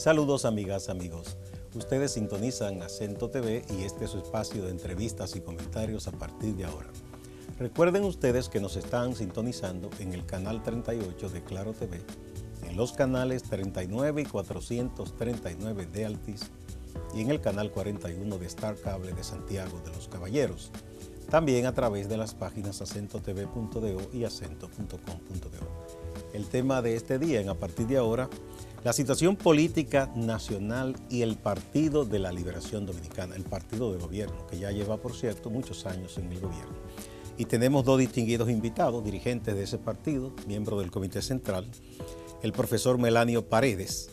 Saludos amigas, amigos. Ustedes sintonizan Acento TV y este es su espacio de entrevistas y comentarios a partir de ahora. Recuerden ustedes que nos están sintonizando en el canal 38 de Claro TV, en los canales 39 y 439 de Altiz y en el canal 41 de Star Cable de Santiago de los Caballeros. También a través de las páginas acentotv.do y acento.com.do. El tema de este día, en a partir de ahora, la situación política nacional y el Partido de la Liberación Dominicana, el partido de gobierno, que ya lleva, por cierto, muchos años en el gobierno. Y tenemos dos distinguidos invitados, dirigentes de ese partido, miembros del Comité Central, el profesor Melanio Paredes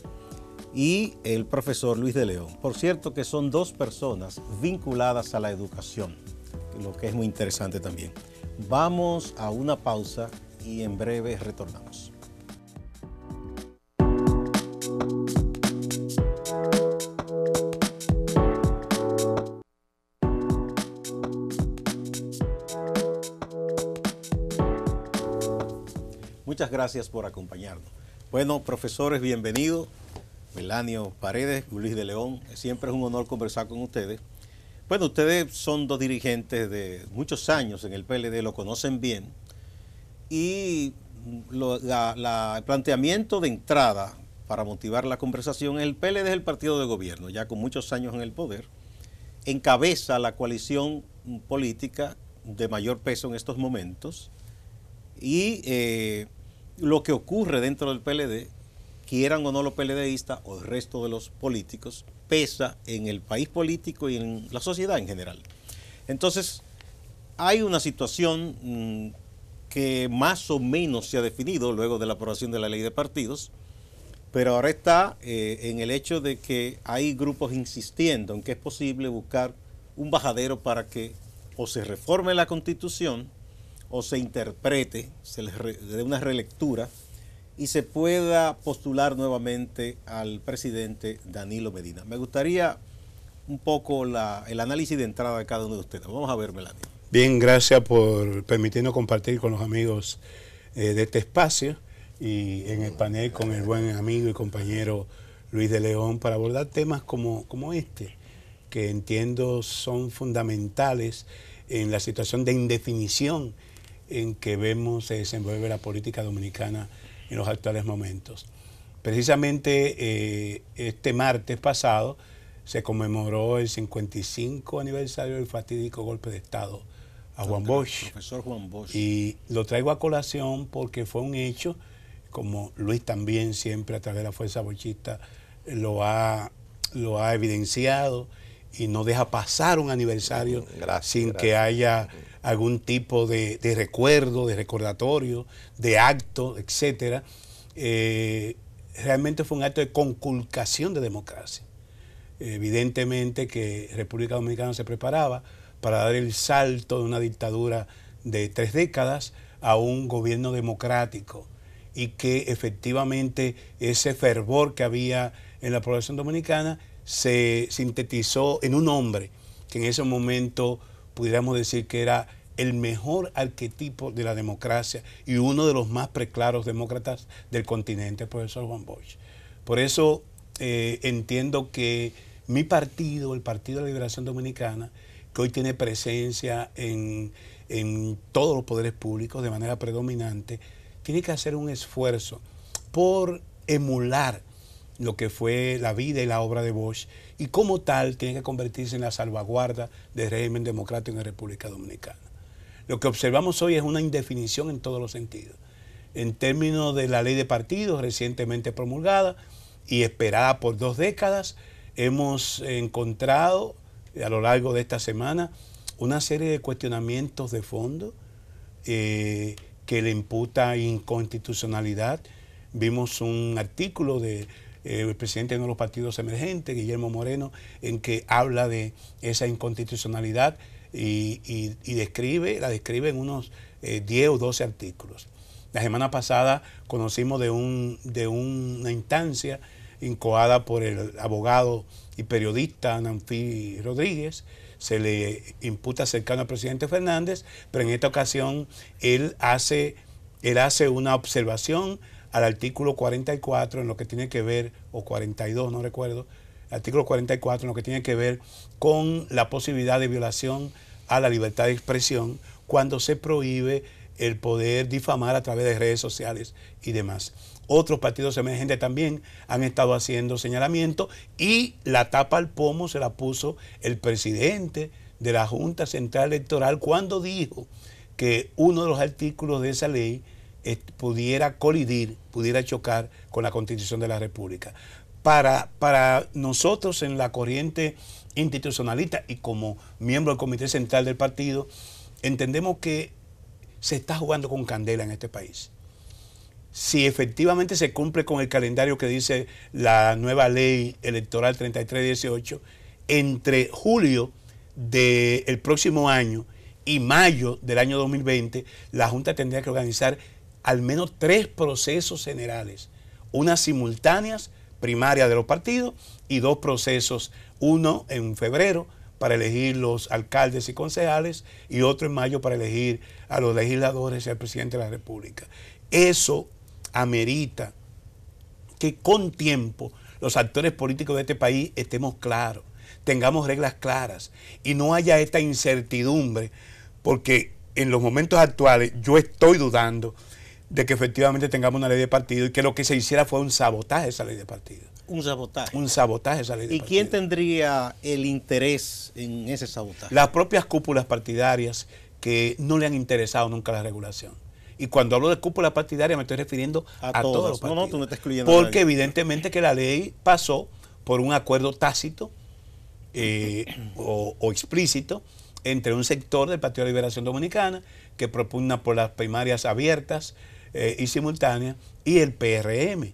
y el profesor Luis de León. Por cierto que son dos personas vinculadas a la educación, lo que es muy interesante también. Vamos a una pausa y en breve retornamos. Muchas gracias por acompañarnos. Bueno, profesores, bienvenidos. Melanio Paredes, Luis de León. Siempre es un honor conversar con ustedes. Bueno, ustedes son dos dirigentes de muchos años en el PLD, lo conocen bien. Y el planteamiento de entrada para motivar la conversación, el PLD es el partido de gobierno, ya con muchos años en el poder. Encabeza la coalición política de mayor peso en estos momentos. Y lo que ocurre dentro del PLD, quieran o no los PLDistas o el resto de los políticos, pesa en el país político y en la sociedad en general. Entonces, hay una situación que más o menos se ha definido luego de la aprobación de la ley de partidos, pero ahora está en el hecho de que hay grupos insistiendo en que es posible buscar un bajadero para que o se reforme la Constitución o se interprete, se le dé una relectura y se pueda postular nuevamente al presidente Danilo Medina. Me gustaría un poco el análisis de entrada de cada uno de ustedes. Vamos a ver, Melanio. Bien, gracias por permitirnos compartir con los amigos de este espacio y en el panel con el buen amigo y compañero Luis de León para abordar temas como este, que entiendo son fundamentales en la situación de indefinición en que vemos se desenvuelve la política dominicana en los actuales momentos. Precisamente este martes pasado se conmemoró el 55 aniversario del fatídico golpe de Estado a Juan Bosch. Profesor Juan Bosch. Y lo traigo a colación porque fue un hecho, como Luis también siempre a través de la fuerza bochista lo ha evidenciado y no deja pasar un aniversario sin que haya algún tipo de recuerdo, de recordatorio, de acto, etcétera. Realmente fue un acto de conculcación de democracia. Evidentemente que República Dominicana se preparaba para dar el salto de una dictadura de 3 décadas a un gobierno democrático y que efectivamente ese fervor que había en la población dominicana se sintetizó en un hombre que en ese momento pudiéramos decir que era el mejor arquetipo de la democracia y uno de los más preclaros demócratas del continente, el profesor Juan Bosch. Por eso entiendo que mi partido, el Partido de la Liberación Dominicana, que hoy tiene presencia en todos los poderes públicos de manera predominante, tiene que hacer un esfuerzo por emular lo que fue la vida y la obra de Bosch, y como tal tiene que convertirse en la salvaguarda del régimen democrático en la República Dominicana. Lo que observamos hoy es una indefinición en todos los sentidos. En términos de la ley de partidos recientemente promulgada y esperada por 2 décadas, hemos encontrado a lo largo de esta semana una serie de cuestionamientos de fondo que le imputa inconstitucionalidad. Vimos un artículo de el presidente de uno de los partidos emergentes, Guillermo Moreno, en que habla de esa inconstitucionalidad y la describe en unos 10 o 12 artículos. La semana pasada conocimos de una instancia incoada por el abogado y periodista Nanfi Rodríguez. Se le imputa cercano al presidente Fernández, pero en esta ocasión él hace una observación al artículo 44 en lo que tiene que ver, o 42, no recuerdo, artículo 44 en lo que tiene que ver con la posibilidad de violación a la libertad de expresión cuando se prohíbe el poder difamar a través de redes sociales y demás. Otros partidos emergentes también han estado haciendo señalamientos y la tapa al pomo se la puso el presidente de la Junta Central Electoral cuando dijo que uno de los artículos de esa ley pudiera colidir, pudiera chocar con la Constitución de la República. Para nosotros en la corriente institucionalista y como miembro del Comité Central del partido, entendemos que se está jugando con candela en este país. Si efectivamente se cumple con el calendario que dice la nueva ley electoral 3318, entre julio del próximo año y mayo del año 2020, la Junta tendría que organizar al menos 3 procesos generales, unas simultáneas, primarias de los partidos, y 2 procesos, uno en febrero para elegir los alcaldes y concejales y otro en mayo para elegir a los legisladores y al presidente de la República. Eso amerita que con tiempo los actores políticos de este país estemos claros, tengamos reglas claras y no haya esta incertidumbre, porque en los momentos actuales yo estoy dudando de que efectivamente tengamos una ley de partido y que lo que se hiciera fue un sabotaje a esa ley de partido. Un sabotaje. Un sabotaje a esa ley de partido. ¿Y quién tendría el interés en ese sabotaje? Las propias cúpulas partidarias que no le han interesado nunca la regulación. Y cuando hablo de cúpula partidaria me estoy refiriendo a todos los partidos. No, tú no estás excluyendo porque evidentemente que la ley pasó por un acuerdo tácito o explícito entre un sector del Partido de Liberación Dominicana que propugna por las primarias abiertas y simultáneas y el PRM,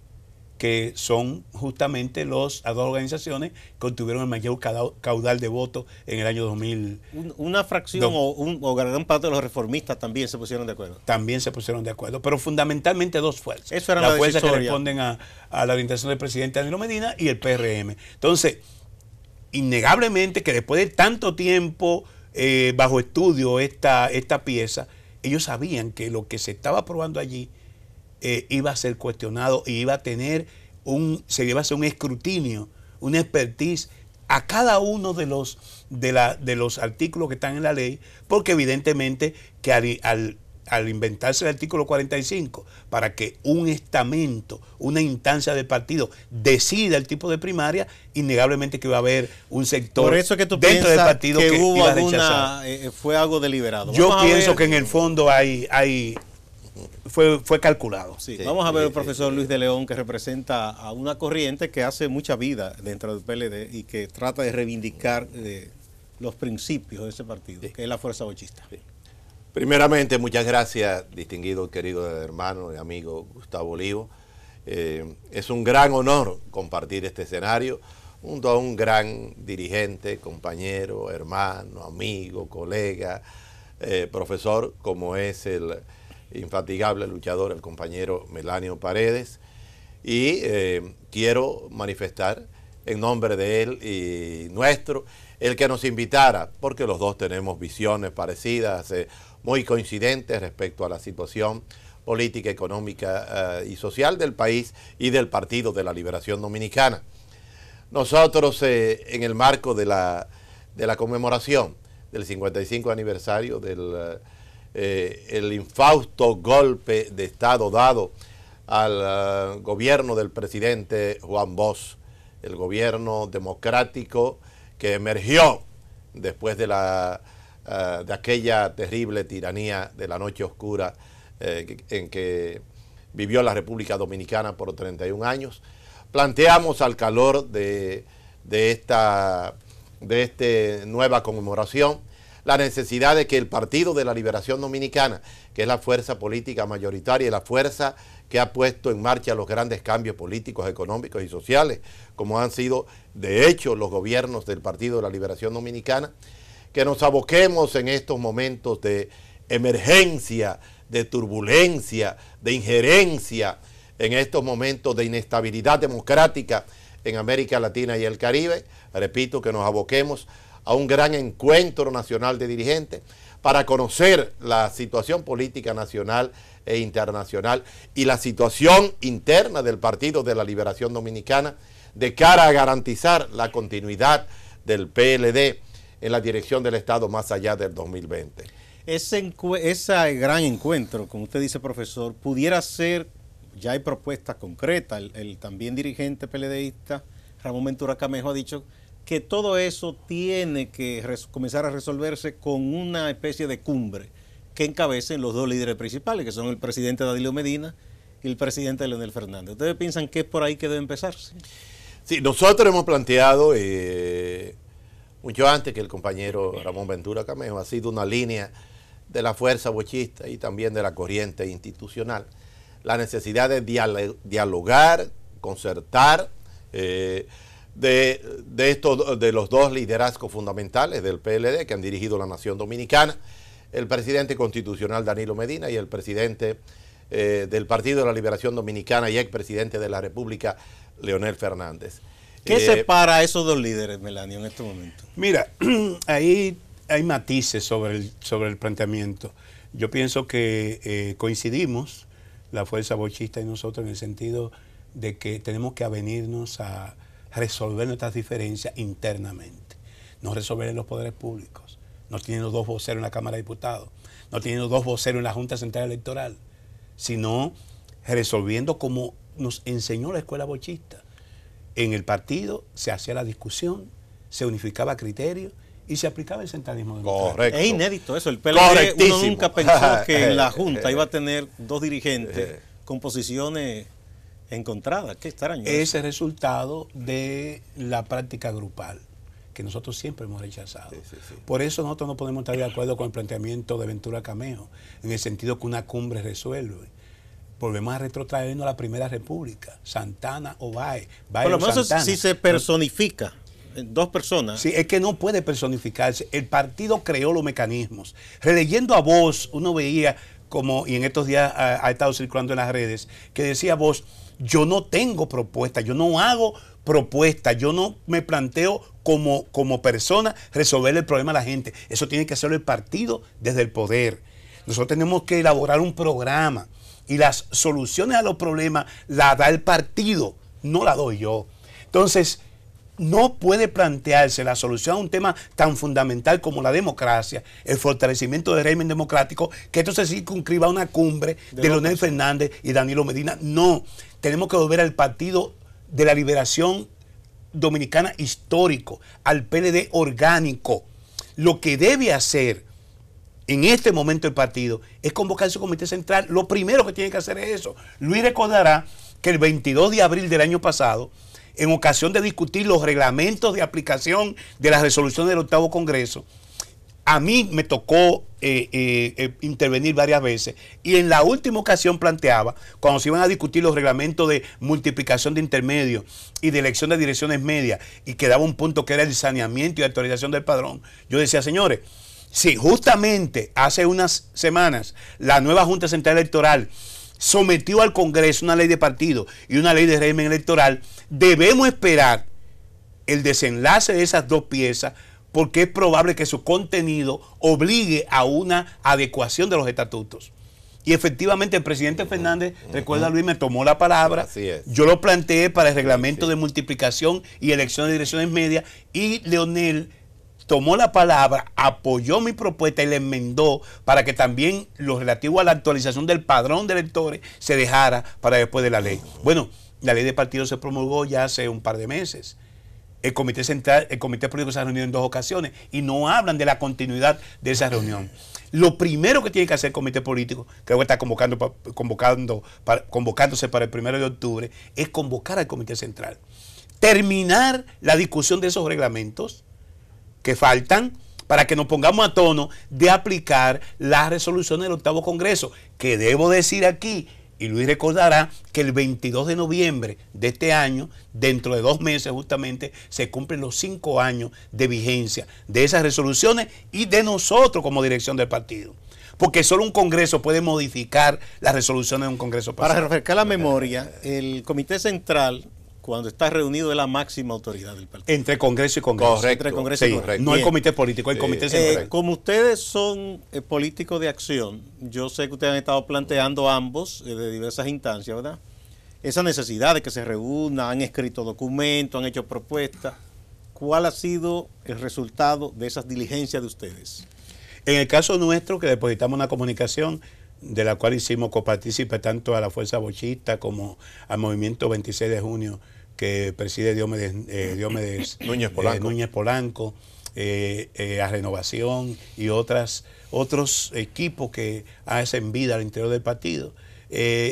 que son justamente las 2 organizaciones que obtuvieron el mayor caudal de votos en el año 2000. Una fracción o gran parte de los reformistas también se pusieron de acuerdo. También se pusieron de acuerdo, pero fundamentalmente 2 fuerzas. Eso era las fuerzas que responden a la orientación del presidente Danilo Medina y el PRM. Entonces, innegablemente que después de tanto tiempo bajo estudio esta pieza, ellos sabían que lo que se estaba aprobando allí iba a ser cuestionado y iba a tener se iba a hacer un escrutinio, una expertise a cada uno de los artículos que están en la ley, porque evidentemente que al inventarse el artículo 45 para que un estamento, una instancia del partido decida el tipo de primaria, innegablemente que iba a haber un sector por eso que tú dentro del partido que hubo iba a rechazar. Fue algo deliberado. Yo pienso que en el fondo fue calculado. Sí, vamos a ver al profesor Luis de León, que representa a una corriente que hace mucha vida dentro del PLD y que trata de reivindicar los principios de ese partido, que es la Fuerza Bochista. Sí. Primeramente, muchas gracias, distinguido querido hermano y amigo Gustavo Olivo. Es un gran honor compartir este escenario junto a un gran dirigente, compañero, hermano, amigo, colega, profesor, como es el infatigable luchador, el compañero Melanio Paredes. Y quiero manifestar en nombre de él y nuestro, el que nos invitara, porque los dos tenemos visiones parecidas, muy coincidentes respecto a la situación política, económica y social del país y del Partido de la Liberación Dominicana. Nosotros, en el marco de la conmemoración del 55 aniversario del el infausto golpe de Estado dado al gobierno del presidente Juan Bosch, el gobierno democrático que emergió después de aquella terrible tiranía de la noche oscura en que vivió la República Dominicana por 31 años. Planteamos al calor de esta nueva conmemoración la necesidad de que el Partido de la Liberación Dominicana, que es la fuerza política mayoritaria y la fuerza que ha puesto en marcha los grandes cambios políticos, económicos y sociales, como han sido de hecho los gobiernos del Partido de la Liberación Dominicana, que nos aboquemos en estos momentos de emergencia, de turbulencia, de injerencia, en estos momentos de inestabilidad democrática en América Latina y el Caribe. Repito, que nos aboquemos a un gran encuentro nacional de dirigentes para conocer la situación política nacional e internacional y la situación interna del Partido de la Liberación Dominicana de cara a garantizar la continuidad del PLD en la dirección del Estado más allá del 2020. Ese gran encuentro, como usted dice, profesor, pudiera ser, ya hay propuestas concretas, el también dirigente PLDista, Ramón Ventura Camejo, ha dicho que todo eso tiene que comenzar a resolverse con una especie de cumbre que encabecen los dos líderes principales, que son el presidente Danilo Medina y el presidente Leonel Fernández. ¿Ustedes piensan que es por ahí que debe empezarse? Sí, nosotros hemos planteado, mucho antes que el compañero Ramón Ventura Camejo, ha sido una línea de la fuerza bochista y también de la corriente institucional, la necesidad de dialogar, concertar, de los dos liderazgos fundamentales del PLD que han dirigido la nación dominicana, el presidente constitucional Danilo Medina y el presidente del Partido de la Liberación Dominicana y expresidente de la República, Leonel Fernández. ¿Qué separa a esos dos líderes, Melanio, en este momento? Mira, ahí hay matices sobre el planteamiento. Yo pienso que coincidimos, la fuerza bochista y nosotros, en el sentido de que tenemos que avenirnos a resolver nuestras diferencias internamente, no resolver en los poderes públicos, no teniendo dos voceros en la Cámara de Diputados, no teniendo dos voceros en la Junta Central Electoral, sino resolviendo como nos enseñó la escuela bochista. En el partido se hacía la discusión, se unificaba criterios y se aplicaba el centralismo democrático. Correcto. Es inédito eso. El PLD, uno nunca pensó que en la Junta iba a tener dos dirigentes con posiciones encontradas. Qué extraño. Ese resultado de la práctica grupal que nosotros siempre hemos rechazado. Sí. Por eso nosotros no podemos estar de acuerdo con el planteamiento de Ventura Camejo, en el sentido que una cumbre resuelve. Volvemos a retrotraernos a la Primera República, Santana o Báez. Por lo menos si se personifica en dos personas. Sí, es que no puede personificarse. El partido creó los mecanismos. Releyendo a Bosch, uno veía como, y en estos días ha estado circulando en las redes, que decía Bosch, yo no tengo propuesta, yo no hago propuesta, yo no me planteo como persona resolver el problema a la gente. Eso tiene que hacerlo el partido desde el poder. Nosotros tenemos que elaborar un programa y las soluciones a los problemas las da el partido, no las doy yo. Entonces, no puede plantearse la solución a un tema tan fundamental como la democracia, el fortalecimiento del régimen democrático, que esto se circunscriba a una cumbre de Leonel Fernández y Danilo Medina. No, tenemos que volver al Partido de la Liberación Dominicana histórico, al PLD orgánico. Lo que debe hacer en este momento el partido es convocar su comité central. Lo primero que tiene que hacer es eso. Luis recordará que el 22 de abril del año pasado, en ocasión de discutir los reglamentos de aplicación de la resolución del 8º Congreso, a mí me tocó intervenir varias veces, y en la última ocasión planteaba, cuando se iban a discutir los reglamentos de multiplicación de intermedios y de elección de direcciones medias, y quedaba un punto que era el saneamiento y actualización del padrón, yo decía, señores, si justamente hace unas semanas la nueva Junta Central Electoral sometió al Congreso una ley de partido y una ley de régimen electoral, debemos esperar el desenlace de esas dos piezas, porque es probable que su contenido obligue a una adecuación de los estatutos. Y efectivamente el presidente Fernández, recuerda Luis, me tomó la palabra, yo lo planteé para el reglamento de multiplicación y elección de direcciones medias, y Leonel tomó la palabra, apoyó mi propuesta y la enmendó para que también lo relativo a la actualización del padrón de electores se dejara para después de la ley. Bueno, la ley de partidos se promulgó ya hace un par de meses. El Comité Central, el Comité Político se ha reunido en 2 ocasiones y no hablan de la continuidad de esa reunión. Lo primero que tiene que hacer el Comité Político, creo que está convocándose para el 1 de octubre, es convocar al Comité Central. Terminar la discusión de esos reglamentos que faltan para que nos pongamos a tono de aplicar las resoluciones del 8º Congreso, que debo decir aquí, y Luis recordará que el 22 de noviembre de este año, dentro de 2 meses justamente, se cumplen los 5 años de vigencia de esas resoluciones y de nosotros como dirección del partido. Porque solo un Congreso puede modificar las resoluciones de un Congreso pasado. Para refrescar la memoria, el Comité Central cuando está reunido es la máxima autoridad del partido. Entre Congreso y Congreso. Correcto. Entre Congreso y Sí, Congreso. no el Bien. comité político, el comité central. Como ustedes son políticos de acción, yo sé que ustedes han estado planteando ambos de diversas instancias, ¿verdad? Esa necesidad de que se reúnan, han escrito documentos, han hecho propuestas. ¿Cuál ha sido el resultado de esas diligencias de ustedes? En el caso nuestro, que depositamos una comunicación de la cual hicimos copartícipe tanto a la Fuerza Bochista como al Movimiento 26 de Junio, que preside Diomedes Núñez Polanco, a Renovación y otros equipos que hacen vida al interior del partido,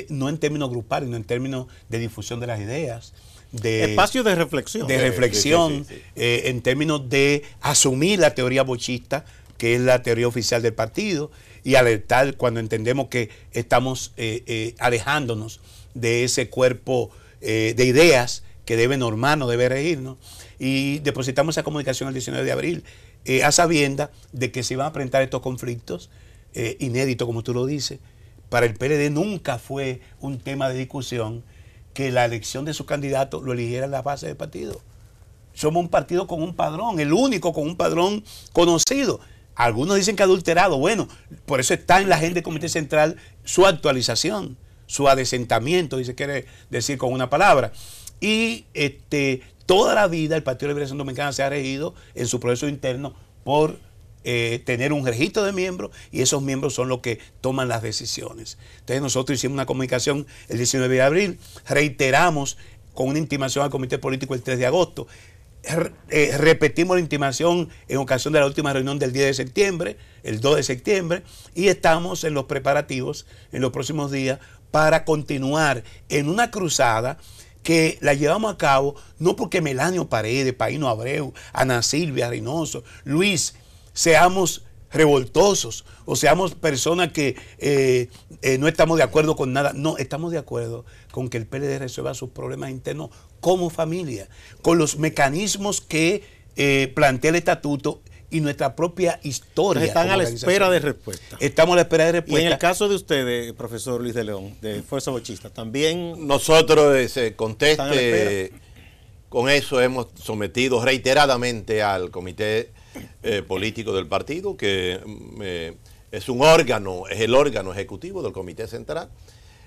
no en términos grupales, sino en términos de difusión de las ideas. Espacio de reflexión. De reflexión, Sí. En términos de asumir la teoría bochista, que es la teoría oficial del partido, y alertar cuando entendemos que estamos alejándonos de ese cuerpo de ideas que debe normarnos, debe regirnos. Y depositamos esa comunicación el 19 de abril, a sabienda de que se iban a presentar estos conflictos inéditos, como tú lo dices. Para el PLD nunca fue un tema de discusión que la elección de su candidato lo eligiera la base del partido. Somos un partido con un padrón, el único con un padrón conocido. Algunos dicen que adulterado. Bueno, por eso está en la agenda del Comité Central su actualización, su adesentamiento, si se quiere decir con una palabra. Y toda la vida el Partido de Liberación Dominicana se ha regido en su proceso interno por tener un registro de miembros, y esos miembros son los que toman las decisiones. Entonces nosotros hicimos una comunicación el 19 de abril, reiteramos con una intimación al Comité Político el 3 de agosto, repetimos la intimación en ocasión de la última reunión del 10 de septiembre, el 2 de septiembre, y estamos en los preparativos en los próximos días para continuar en una cruzada que la llevamos a cabo no porque Melanio Paredes, Paino Abreu, Ana Silvia Reynoso, Luis, seamos revoltosos o seamos personas que no estamos de acuerdo con nada. No, estamos de acuerdo con que el PLD resuelva sus problemas internos como familia, con los mecanismos que plantea el estatuto y nuestra propia historia. Entonces están a la espera de respuesta. Estamos a la espera de Y respuesta. en el caso de ustedes, profesor Luis de León, de Fuerza Bochista, también Nosotros, Están a la conteste, espera. con eso hemos sometido reiteradamente al comité político del partido, que es un órgano, es el órgano ejecutivo del comité central,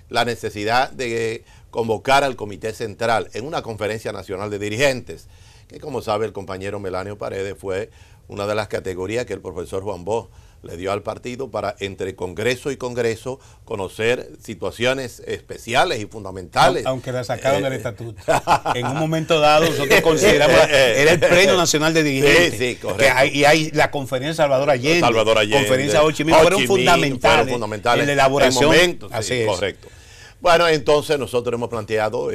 la necesidad de convocar al comité central en una conferencia nacional de dirigentes, que como sabe el compañero Melanio Paredes fue una de las categorías que el profesor Juan Bosch le dio al partido para entre Congreso y Congreso conocer situaciones especiales y fundamentales. Aunque la sacaron del estatuto. En un momento dado nosotros consideramos, era el Premio Nacional de Dirigentes. Sí, correcto. Y hay la conferencia Salvador Allende, conferencia Ho Ho Chi Minh, fueron fundamentales en la elaboración. Momentos, sí, así es. correcto. Bueno, entonces nosotros hemos planteado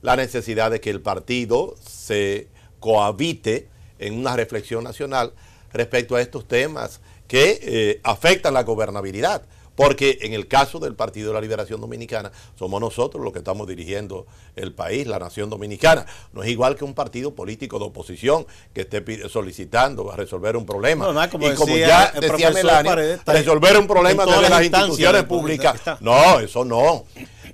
la necesidad de que el partido se cohabite en una reflexión nacional respecto a estos temas que afectan la gobernabilidad, porque en el caso del Partido de la Liberación Dominicana somos nosotros los que estamos dirigiendo el país, la nación dominicana. No es igual que un partido político de oposición que esté solicitando a resolver un problema. No, nada, como y como decía ya el decía profesor Melanio, Paredes, está resolver un problema en todas desde las las instancias instituciones del- públicas. está. No, eso no.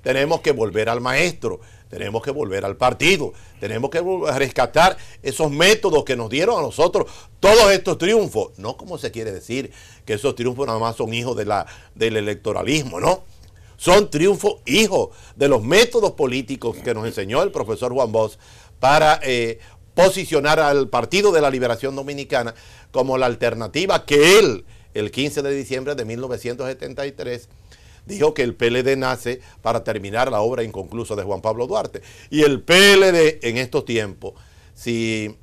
Tenemos que volver al maestro, tenemos que volver al partido, tenemos que rescatar esos métodos que nos dieron a nosotros todos estos triunfos. No como se quiere decir que esos triunfos nada más son hijos del electoralismo, no. Son triunfos hijos de los métodos políticos que nos enseñó el profesor Juan Bosch para posicionar al Partido de la Liberación Dominicana como la alternativa que él, el 15 de diciembre de 1973, dijo que el PLD nace para terminar la obra inconclusa de Juan Pablo Duarte. Y el PLD en estos tiempos, si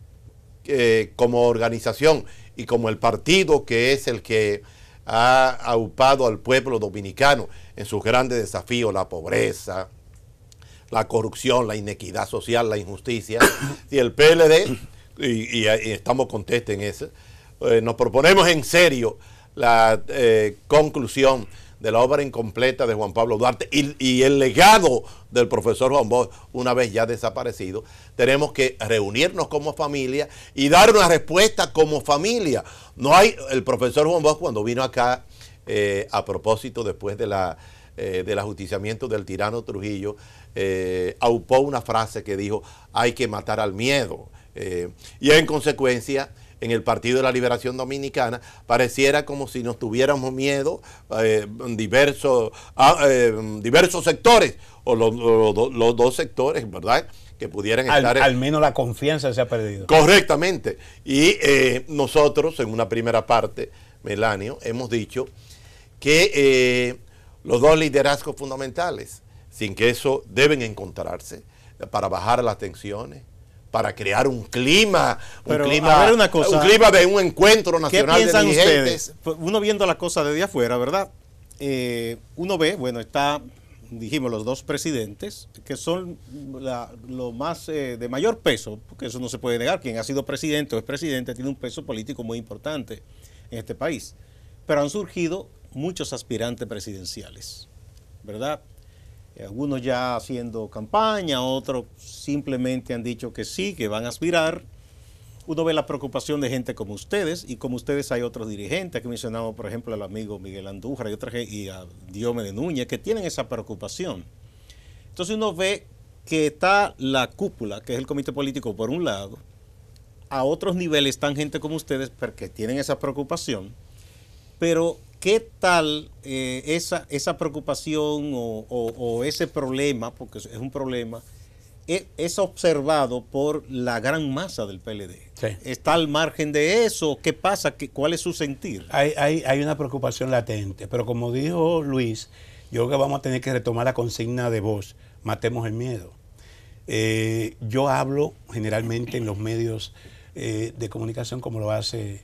como organización y como el partido que es el que ha aupado al pueblo dominicano en sus grandes desafíos, la pobreza, la corrupción, la inequidad social, la injusticia, si el PLD, y estamos contestos en eso, nos proponemos en serio la conclusión de la obra incompleta de Juan Pablo Duarte y el legado del profesor Juan Bosch, una vez ya desaparecido, tenemos que reunirnos como familia y dar una respuesta como familia. No hay, el profesor Juan Bosch cuando vino acá, a propósito después de la del ajusticiamiento del tirano Trujillo, aupó una frase que dijo: hay que matar al miedo. Y en consecuencia, en el Partido de la Liberación Dominicana pareciera como si nos tuviéramos miedo diversos sectores, o los dos sectores, ¿verdad?, que pudieran estar... Al menos la confianza se ha perdido. Correctamente. Y nosotros, en una primera parte, Melanio, hemos dicho que los dos liderazgos fundamentales, sin que eso deben encontrarse, para bajar las tensiones, para crear un clima, a ver una cosa, un clima de un encuentro nacional. ¿Qué piensan de dirigentes? ustedes? Uno viendo las cosas desde afuera, ¿verdad? Uno ve, bueno, dijimos, los dos presidentes, que son lo más de mayor peso, porque eso no se puede negar. Quien ha sido presidente o es presidente tiene un peso político muy importante en este país. Pero han surgido muchos aspirantes presidenciales, ¿verdad? Algunos ya haciendo campaña, otros simplemente han dicho que sí, que van a aspirar. Uno ve la preocupación de gente como ustedes, y como ustedes hay otros dirigentes, que mencionamos, por ejemplo, al amigo Miguel Andújar y a Diomedes Núñez, que tienen esa preocupación. Entonces uno ve que está la cúpula, que es el comité político por un lado, a otros niveles están gente como ustedes, porque tienen esa preocupación, pero ¿qué tal esa preocupación o ese problema, porque es un problema, es observado por la gran masa del PLD? Sí. ¿Está al margen de eso? ¿Qué pasa? ¿Cuál es su sentir? Hay una preocupación latente, pero como dijo Luis, yo creo que vamos a tener que retomar la consigna de voz: matemos el miedo. Yo hablo generalmente en los medios de comunicación, como lo hace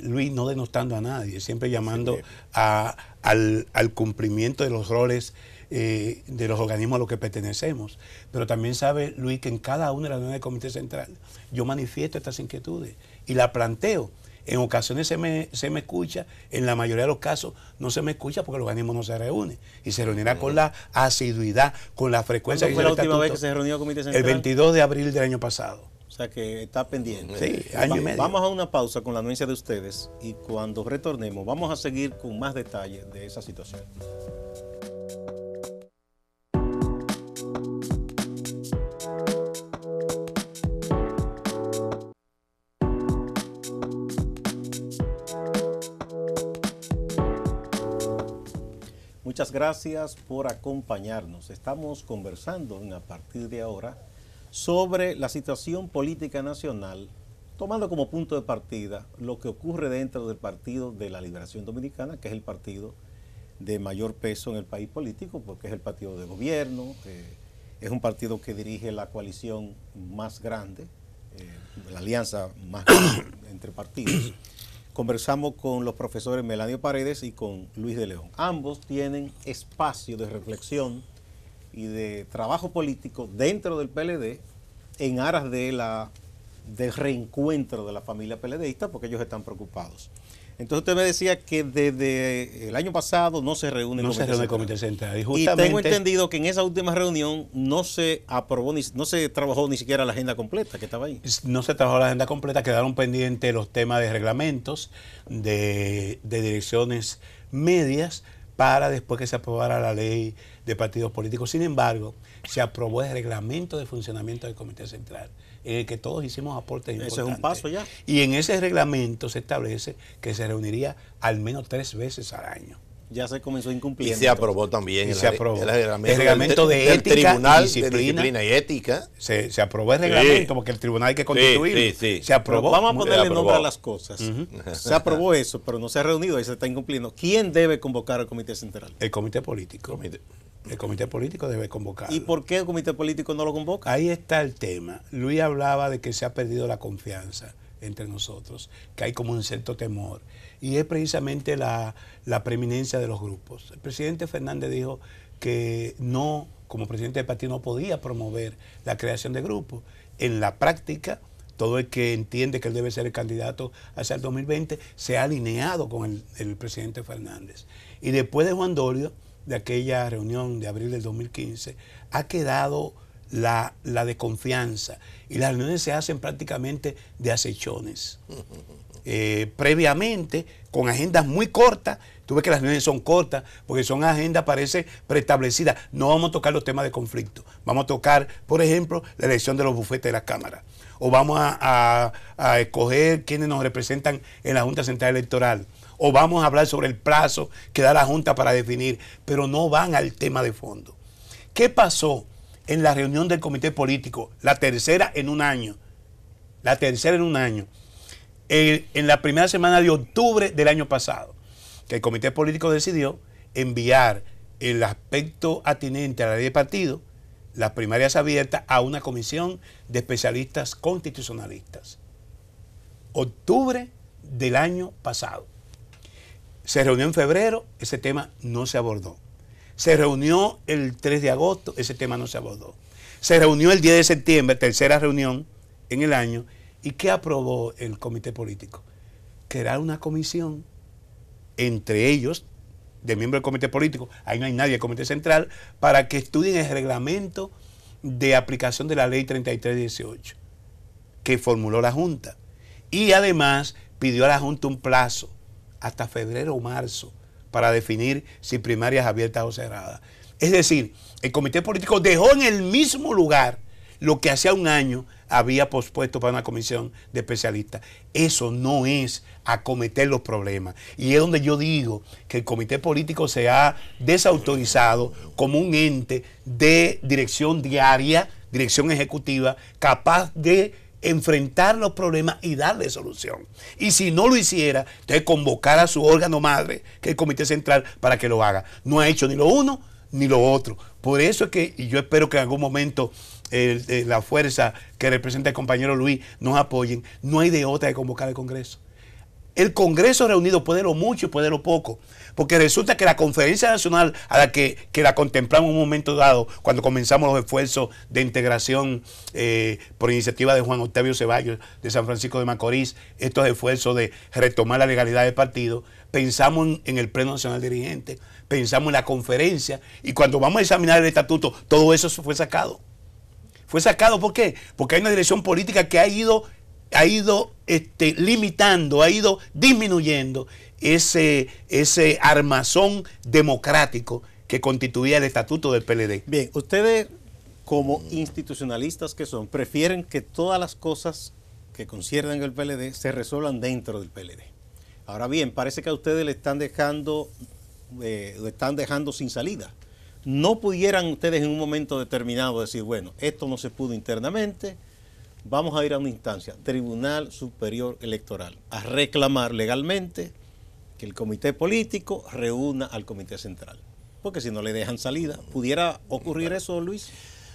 Luis, no denostando a nadie, siempre llamando al cumplimiento de los roles de los organismos a los que pertenecemos. Pero también sabe Luis que en cada una de las reuniones del Comité Central yo manifiesto estas inquietudes y las planteo. En ocasiones se me escucha, en la mayoría de los casos no se me escucha porque el organismo no se reúne, y se reunirá con la asiduidad, con la frecuencia. ¿Cuándo fue la última vez que se reunió el Comité Central? El 22 de abril del año pasado. O sea que está pendiente. Sí, año y medio. Vamos a una pausa con la anuencia de ustedes, y cuando retornemos vamos a seguir con más detalles de esa situación. Muchas gracias por acompañarnos. Estamos conversando a partir de ahora sobre la situación política nacional, tomando como punto de partida lo que ocurre dentro del Partido de la Liberación Dominicana, que es el partido de mayor peso en el país político, porque es el partido de gobierno, es un partido que dirige la coalición más grande, la alianza más grande entre partidos. Conversamos con los profesores Melanio Paredes y con Luis de León. Ambos tienen espacio de reflexión y de trabajo político dentro del PLD en aras del reencuentro de la familia PLDista, porque ellos están preocupados. Entonces usted me decía que desde el año pasado no se reúne el Comité Central. Y tengo entendido que en esa última reunión no se aprobó, no se trabajó ni siquiera la agenda completa que estaba ahí. No se trabajó la agenda completa, quedaron pendientes los temas de reglamentos, de direcciones medias, para después que se aprobara la ley de partidos políticos. Sin embargo, se aprobó el reglamento de funcionamiento del Comité Central, en el que todos hicimos aportes importantes. Eso es un paso ya. Y en ese reglamento se establece que se reuniría al menos 3 veces al año. Ya se comenzó a incumplir. Y se aprobó también el reglamento de ética, Tribunal disciplina, de Disciplina y Ética. Se aprobó el reglamento, porque el tribunal hay que constituirlo. Se aprobó. Pero vamos a ponerle nombre a las cosas. Se aprobó eso, pero no se ha reunido y se está incumpliendo. ¿Quién debe convocar al Comité Central? El Comité Político. El Comité Político debe convocar. ¿Y por qué el Comité Político no lo convoca? Ahí está el tema. Luis hablaba de que se ha perdido la confianza entre nosotros, que hay como un cierto temor. Y es precisamente la preeminencia de los grupos. El presidente Fernández dijo que no, como presidente del partido, no podía promover la creación de grupos. En la práctica, todo el que entiende que él debe ser el candidato hacia el 2020 se ha alineado con el presidente Fernández. Y después de Juan Dorio, de aquella reunión de abril del 2015, ha quedado la desconfianza. Y las reuniones se hacen prácticamente de acechones. Previamente, con agendas muy cortas, tú ves que las reuniones son cortas, porque son agendas, parece, preestablecidas. No vamos a tocar los temas de conflicto. Vamos a tocar, por ejemplo, la elección de los bufetes de la Cámara. O vamos a escoger quienes nos representan en la Junta Central Electoral. O vamos a hablar sobre el plazo que da la Junta para definir, pero no van al tema de fondo. ¿Qué pasó en la reunión del comité político? La tercera en un año. La tercera en un año. En la primera semana de octubre del año pasado, que el comité político decidió enviar el aspecto atinente a la ley de partido, las primarias abiertas, a una comisión de especialistas constitucionalistas. Octubre del año pasado. Se reunió en febrero, ese tema no se abordó. Se reunió el 3 de agosto, ese tema no se abordó. Se reunió el 10 de septiembre, tercera reunión en el año. ¿Y qué aprobó el comité político? Crear una comisión entre ellos, de miembros del comité político, ahí no hay nadie del comité central, para que estudien el reglamento de aplicación de la ley 3318 que formuló la Junta. Y además pidió a la Junta un plazo hasta febrero o marzo para definir si primarias abiertas o cerradas. Es decir, el comité político dejó en el mismo lugar lo que hacía un año había pospuesto para una comisión de especialistas. Eso no es acometer los problemas. Y es donde yo digo que el comité político se ha desautorizado como un ente de dirección diaria, dirección ejecutiva, capaz de enfrentar los problemas y darle solución. Y si no lo hiciera, entonces convocar a su órgano madre, que es el comité central, para que lo haga. No ha hecho ni lo uno ni lo otro. Por eso es que, y yo espero que en algún momento la fuerza que representa el compañero Luis nos apoyen. No hay de otra que convocar al Congreso. El Congreso reunido puede lo mucho y puede lo poco, porque resulta que la Conferencia Nacional, a la que la contemplamos en un momento dado, cuando comenzamos los esfuerzos de integración por iniciativa de Juan Octavio Ceballos de San Francisco de Macorís, estos esfuerzos de retomar la legalidad del partido, pensamos en el Pleno Nacional Dirigente, pensamos en la conferencia, y cuando vamos a examinar el estatuto, todo eso fue sacado. ¿Fue sacado por qué? Porque hay una dirección política que ha ido limitando, ha ido disminuyendo ese armazón democrático que constituía el estatuto del PLD. Bien, ustedes como institucionalistas que son, prefieren que todas las cosas que conciernen el PLD se resuelvan dentro del PLD. Ahora bien, parece que a ustedes lo están dejando sin salida. ¿No pudieran ustedes en un momento determinado decir, bueno, esto no se pudo internamente, vamos a ir a una instancia, Tribunal Superior Electoral, a reclamar legalmente que el comité político reúna al comité central? Porque si no le dejan salida, ¿pudiera ocurrir eso, Luis?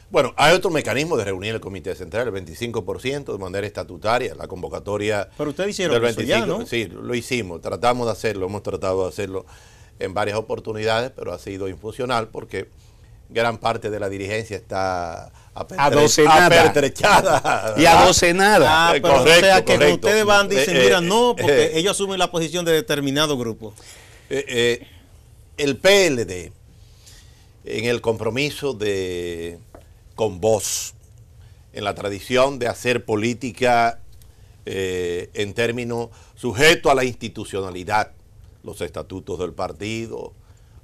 Bueno, hay otro mecanismo de reunir el comité central, el 25% de manera estatutaria, la convocatoria. Pero ustedes hicieron del eso ya, ¿no? Sí, lo hicimos, tratamos de hacerlo, hemos tratado de hacerlo en varias oportunidades, pero ha sido infuncional porque gran parte de la dirigencia está apertrechada. Y adocenada. Pero correcto, o sea que cuando ustedes van dicen, mira, no, porque ellos asumen la posición de determinado grupo. El PLD, en el compromiso con voz, en la tradición de hacer política en términos sujetos a la institucionalidad, los estatutos del partido,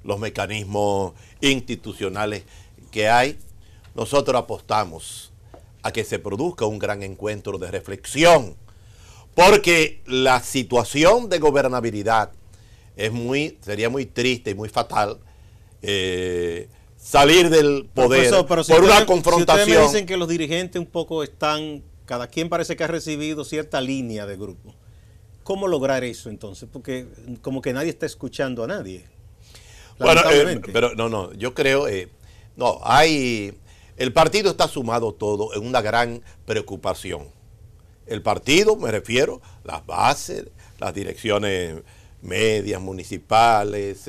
los mecanismos institucionales que hay, nosotros apostamos a que se produzca un gran encuentro de reflexión, porque la situación de gobernabilidad sería muy triste y muy fatal salir del poder pero si por ustedes, una confrontación. Si ustedes me dicen que los dirigentes un poco están, cada quien parece que ha recibido cierta línea de grupo, ¿cómo lograr eso entonces? Porque como que nadie está escuchando a nadie. Bueno, pero no, yo creo, el partido está sumado todo en una gran preocupación. El partido, me refiero, las bases, las direcciones medias, municipales,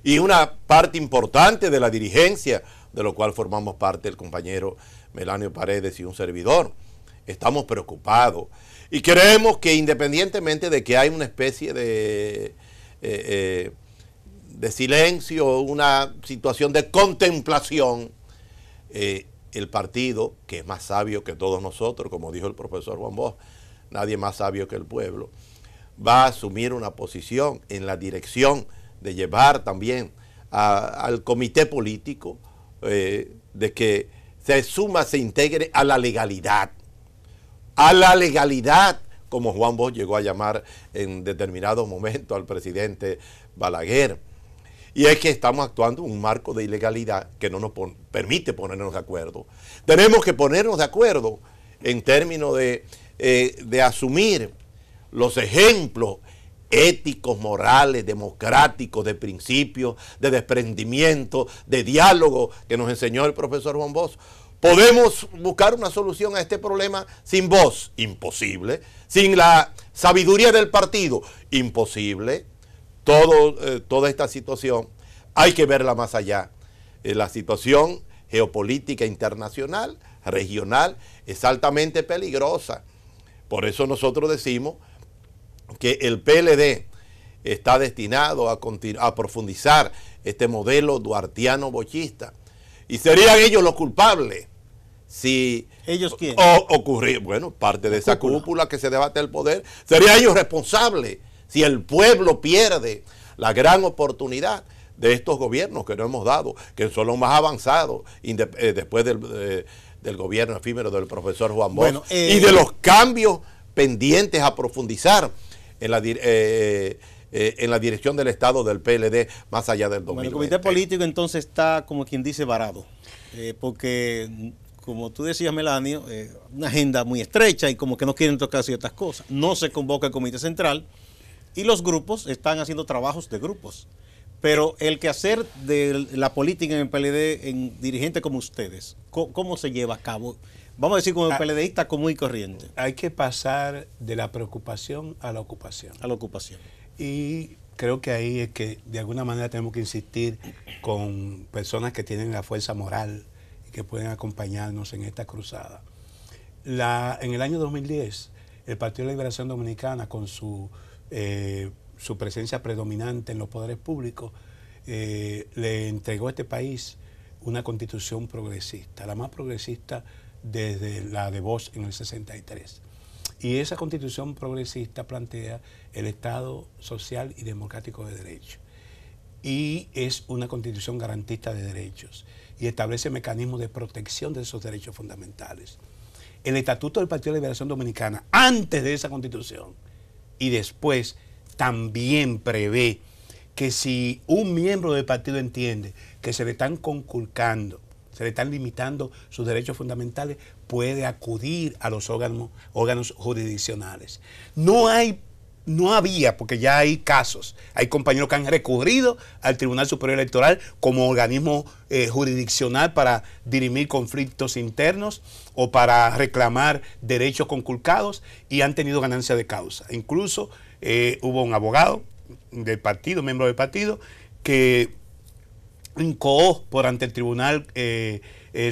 y una parte importante de la dirigencia, de lo cual formamos parte el compañero Melanio Paredes y un servidor. Estamos preocupados y creemos que independientemente de que hay una especie de silencio, una situación de contemplación, el partido, que es más sabio que todos nosotros, como dijo el profesor Juan Bosch, nadie más sabio que el pueblo, va a asumir una posición en la dirección de llevar también al comité político, de que se integre a la legalidad, como Juan Bosch llegó a llamar en determinado momento al presidente Balaguer. Y es que estamos actuando en un marco de ilegalidad que no nos permite ponernos de acuerdo. Tenemos que ponernos de acuerdo en términos de asumir los ejemplos éticos, morales, democráticos, de principios, de desprendimiento, de diálogo que nos enseñó el profesor Juan Bosch. ¿Podemos buscar una solución a este problema sin voz? Imposible. Sin la sabiduría del partido, imposible. Toda esta situación hay que verla más allá. La situación geopolítica internacional, regional, es altamente peligrosa. Por eso nosotros decimos que el PLD está destinado a profundizar este modelo duartiano bochista. Y serían ellos los culpables si ¿Ellos quién? Ocurrir, bueno, parte de esa cúpula que se debate el poder, serían ellos responsables si el pueblo pierde la gran oportunidad de estos gobiernos que no hemos dado, que son los más avanzados después del gobierno efímero del profesor Juan Bosch, bueno, y de los cambios pendientes a profundizar en la dirección del Estado del PLD más allá del 2020. Bueno, el comité político entonces está, como quien dice, varado, porque, como tú decías, Melanio, una agenda muy estrecha y como que no quieren tocar ciertas cosas. No se convoca el comité central y los grupos están haciendo trabajos de grupos. Pero el quehacer de la política en el PLD, en dirigentes como ustedes, ¿cómo se lleva a cabo? Vamos a decir como el PLDista común y corriente. Hay que pasar de la preocupación a la ocupación. A la ocupación. Y creo que ahí es que de alguna manera tenemos que insistir con personas que tienen la fuerza moral y que pueden acompañarnos en esta cruzada. En el año 2010, el Partido de Liberación Dominicana, con su presencia predominante en los poderes públicos, le entregó a este país una constitución progresista, la más progresista desde la de Bosch en el 63. Y esa constitución progresista plantea el Estado social y democrático de derecho. Y es una constitución garantista de derechos y establece mecanismos de protección de esos derechos fundamentales. El Estatuto del Partido de Liberación Dominicana, antes de esa constitución y después, también prevé que si un miembro del partido entiende que se le están conculcando, se le están limitando sus derechos fundamentales, puede acudir a los órganos jurisdiccionales. No había, porque ya hay casos, hay compañeros que han recurrido al Tribunal Superior Electoral como organismo jurisdiccional para dirimir conflictos internos o para reclamar derechos conculcados y han tenido ganancia de causa. Incluso hubo un abogado del partido, miembro del partido, que incoó por ante el Tribunal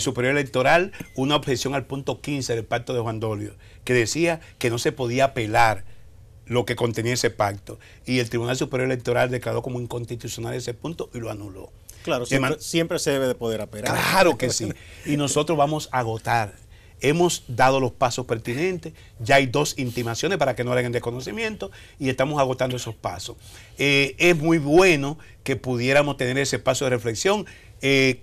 Superior Electoral una objeción al punto 15 del pacto de Juan Dolio, que decía que no se podía apelar lo que contenía ese pacto. Y el Tribunal Superior Electoral declaró como inconstitucional ese punto y lo anuló. Claro, siempre se debe de poder apelar. Claro que sí. Y nosotros vamos a agotar. Hemos dado los pasos pertinentes, ya hay 2 intimaciones para que no hagan desconocimiento y estamos agotando esos pasos. Es muy bueno que pudiéramos tener ese paso de reflexión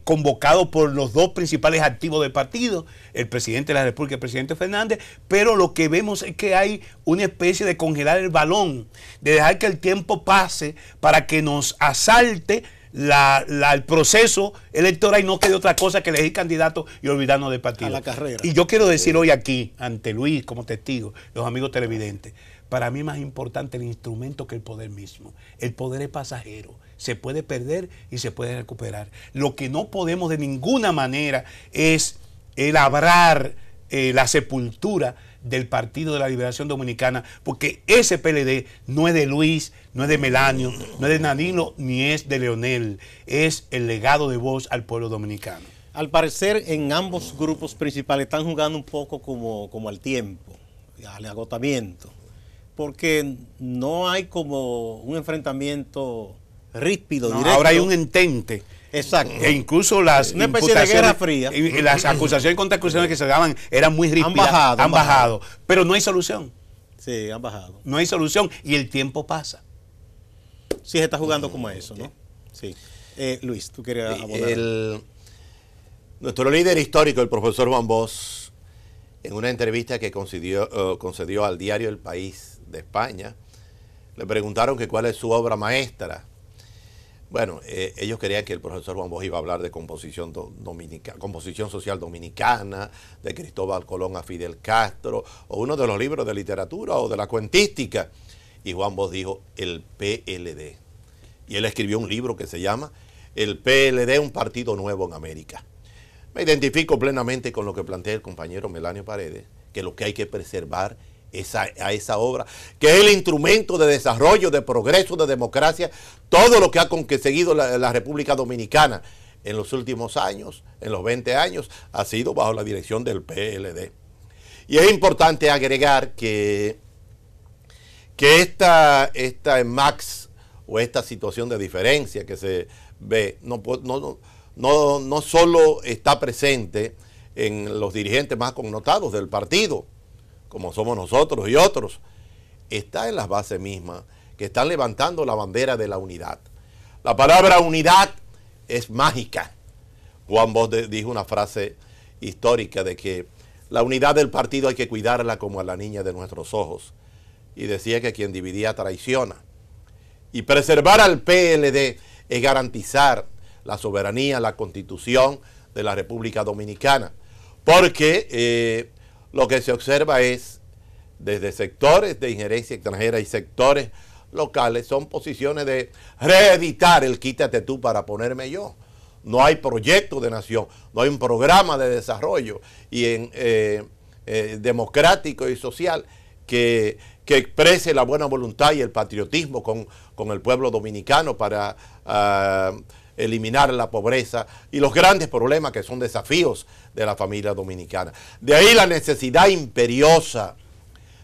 convocado por los 2 principales activos del partido, el presidente de la República y el presidente Fernández, pero lo que vemos es que hay una especie de congelar el balón, de dejar que el tiempo pase para que nos asalte el proceso electoral y no quede otra cosa que elegir candidatos y olvidarnos del partido. A la carrera. Y yo quiero decir hoy aquí, ante Luis como testigo, los amigos televidentes, para mí es más importante el instrumento que el poder mismo. El poder es pasajero, se puede perder y se puede recuperar. Lo que no podemos de ninguna manera es labrar la sepultura del Partido de la Liberación Dominicana, porque ese PLD no es de Luis, no es de Melanio, no es de Danilo, ni es de Leonel, es el legado de Bosch al pueblo dominicano. Al parecer, en ambos grupos principales están jugando un poco como al tiempo, al agotamiento, porque no hay como un enfrentamiento ríspido, No, directo. ahora hay un entente. Exacto. E incluso las Una especie de guerra fría. y las acusaciones contra acusaciones que se daban eran muy ríspidas. Han bajado. Pero no hay solución. Sí, han bajado. No hay solución y el tiempo pasa. Sí, se está jugando como a eso, ¿no? Sí. Luis, tú querías abonar. Nuestro líder histórico, el profesor Juan Bosch, en una entrevista que concedió al diario El País de España, le preguntaron que cuál es su obra maestra. Bueno, ellos querían que el profesor Juan Bosch iba a hablar de composición social dominicana, de Cristóbal Colón a Fidel Castro, o uno de los libros de literatura o de la cuentística. Y Juan Bosch dijo el PLD. Y él escribió un libro que se llama El PLD, un partido nuevo en América. Me identifico plenamente con lo que plantea el compañero Melanio Paredes, que lo que hay que preservar a esa obra, que es el instrumento de desarrollo, de progreso, de democracia, todo lo que ha conseguido la República Dominicana en los últimos años, en los 20 años, ha sido bajo la dirección del PLD. Y es importante agregar que esta max o esta situación de diferencia que se ve no solo está presente en los dirigentes más connotados del partido, como somos nosotros y otros, está en las bases mismas que están levantando la bandera de la unidad. La palabra unidad es mágica. Juan Bosch dijo una frase histórica de que la unidad del partido hay que cuidarla como a la niña de nuestros ojos. Y decía que quien dividía traiciona. Y preservar al PLD es garantizar la soberanía, la constitución de la República Dominicana. Porque lo que se observa es, desde sectores de injerencia extranjera y sectores locales, son posiciones de reeditar el quítate tú para ponerme yo. No hay proyecto de nación, no hay un programa de desarrollo democrático y social que exprese la buena voluntad y el patriotismo con el pueblo dominicano para eliminar la pobreza y los grandes problemas que son desafíos de la familia dominicana. De ahí la necesidad imperiosa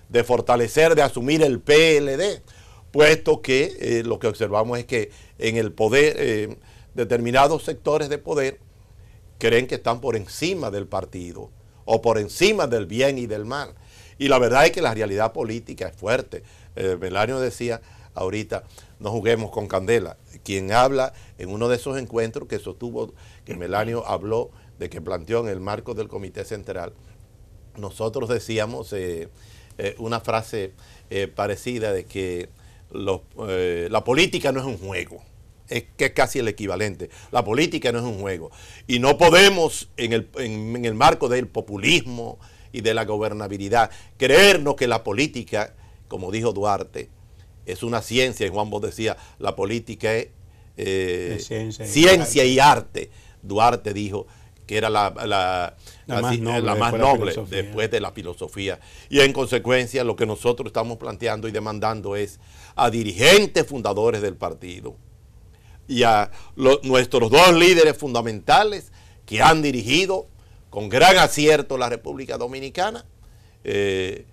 de fortalecer, de asumir el PLD, puesto que lo que observamos es que en el poder, determinados sectores de poder creen que están por encima del partido o por encima del bien y del mal. Y la verdad es que la realidad política es fuerte. Melanio decía ahorita, no juguemos con candela. Quien habla en uno de esos encuentros que sostuvo, que Melanio habló, de que planteó en el marco del Comité Central, nosotros decíamos una frase parecida de que la política no es un juego. Es que es casi el equivalente. La política no es un juego. Y no podemos, en el marco del populismo y de la gobernabilidad, creernos que la política, como dijo Duarte, es una ciencia. Y Juan Bosch decía, la política es ciencia y arte. Duarte dijo que era la más noble después de la filosofía. Y en consecuencia, lo que nosotros estamos planteando y demandando es a dirigentes fundadores del partido y a nuestros dos líderes fundamentales que han dirigido con gran acierto la República Dominicana en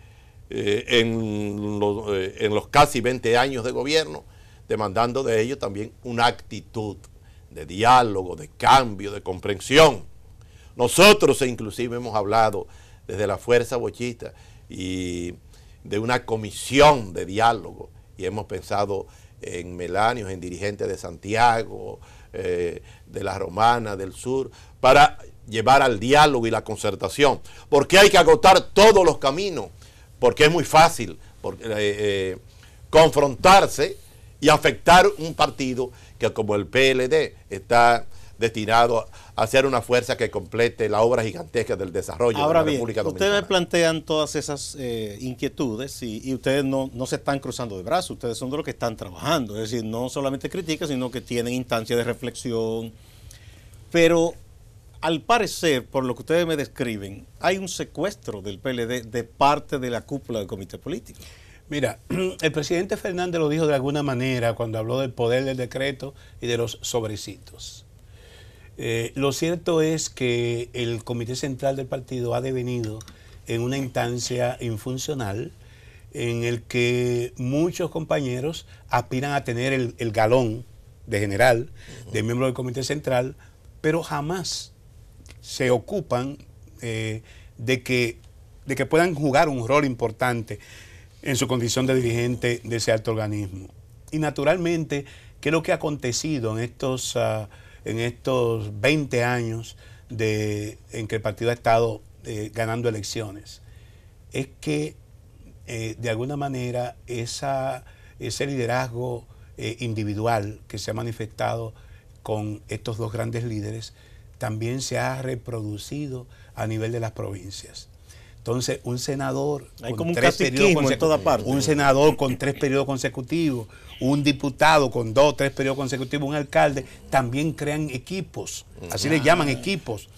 los casi 20 años de gobierno, demandando de ellos también una actitud de diálogo, de cambio, de comprensión. Nosotros inclusive hemos hablado desde la Fuerza Bochista y de una comisión de diálogo y hemos pensado en Melanio, en dirigentes de Santiago, de la Romana, del Sur, para llevar al diálogo y la concertación. Porque hay que agotar todos los caminos, porque es muy fácil confrontarse y afectar un partido que como el PLD está destinado a ser una fuerza que complete la obra gigantesca del desarrollo de la República Dominicana. Ustedes plantean todas esas inquietudes y ustedes no se están cruzando de brazos, ustedes son de los que están trabajando, es decir, no solamente critican, sino que tienen instancias de reflexión, pero al parecer, por lo que ustedes me describen, hay un secuestro del PLD de parte de la cúpula del comité político. Mira, el presidente Fernández lo dijo de alguna manera cuando habló del poder del decreto y de los sobrecitos. Lo cierto es que el Comité Central del partido ha devenido en una instancia infuncional en el que muchos compañeros aspiran a tener el galón de general, de miembro del Comité Central, pero jamás se ocupan de que puedan jugar un rol importante en su condición de dirigente de ese alto organismo. Y naturalmente, ¿qué es lo que ha acontecido en estos 20 años en que el partido ha estado ganando elecciones? Es que de alguna manera ese liderazgo individual que se ha manifestado con estos dos grandes líderes también se ha reproducido a nivel de las provincias. Entonces, un senador hay como un caciquismo en toda parte. Un senador con 3 periodos consecutivos, un diputado con 2 o 3 periodos consecutivos, un alcalde, también crean equipos, así le llaman equipos.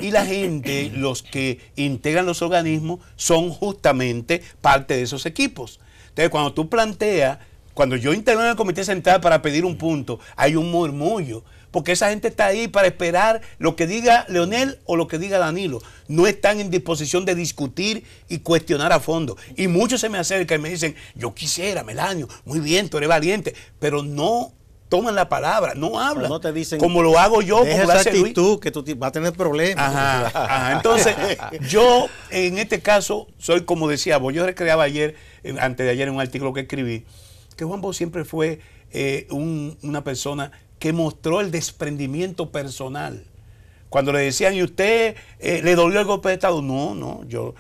Y la gente, los que integran los organismos, son justamente parte de esos equipos. Entonces, cuando yo integro en el Comité Central para pedir un punto, hay un murmullo, porque esa gente está ahí para esperar lo que diga Leonel o lo que diga Danilo. No están en disposición de discutir y cuestionar a fondo. Y muchos se me acercan y me dicen, yo quisiera, Melanio, muy bien, tú eres valiente, pero no toman la palabra, no hablan, no te dicen, como lo hago yo. Deja esa actitud que tú vas a tener problemas. Entonces, yo en este caso soy, como decía vos, yo recreaba antes de ayer, en un artículo que escribí, que Juan Bosch siempre fue una persona que mostró el desprendimiento personal. Cuando le decían, ¿y usted le dolió el golpe de Estado? No, yo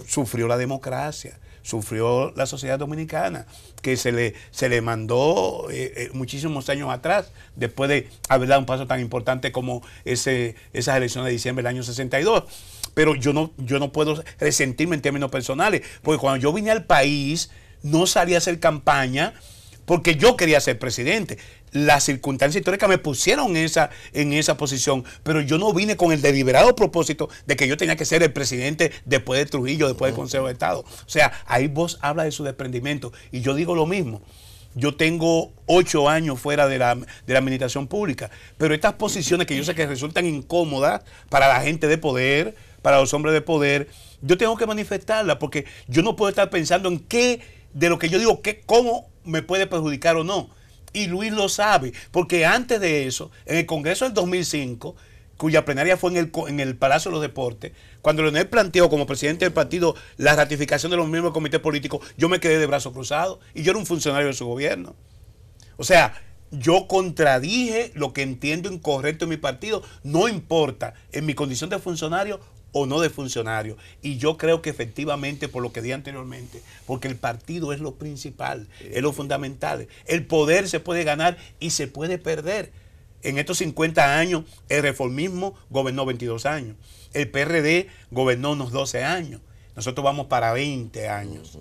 sufrió la democracia, sufrió la sociedad dominicana, que se le mandó muchísimos años atrás, después de haber dado un paso tan importante como esas elecciones de diciembre del año 62. Pero yo no puedo resentirme en términos personales, porque cuando yo vine al país, no salí a hacer campaña porque yo quería ser presidente. Las circunstancias históricas me pusieron en esa posición, pero yo no vine con el deliberado propósito de que yo tenía que ser el presidente después de Trujillo, después del Consejo de Estado. O sea, ahí vos habla de su desprendimiento, y yo digo lo mismo. Yo tengo 8 años fuera de la administración pública, pero estas posiciones que yo sé que resultan incómodas para la gente de poder, para los hombres de poder, yo tengo que manifestarlas, porque yo no puedo estar pensando en qué, de lo que yo digo, cómo me puede perjudicar o no. Y Luis lo sabe, porque antes de eso, en el Congreso del 2005, cuya plenaria fue en el Palacio de los Deportes, cuando Leonel planteó como presidente del partido la ratificación de los miembros del comité político, yo me quedé de brazos cruzados y yo era un funcionario de su gobierno. O sea, yo contradije lo que entiendo incorrecto en mi partido, no importa en mi condición de funcionario o no de funcionario. Y yo creo que efectivamente, por lo que dije anteriormente, porque el partido es lo principal, es lo fundamental. El poder se puede ganar y se puede perder. En estos 50 años, el reformismo gobernó 22 años. El PRD gobernó unos 12 años. Nosotros vamos para 20 años.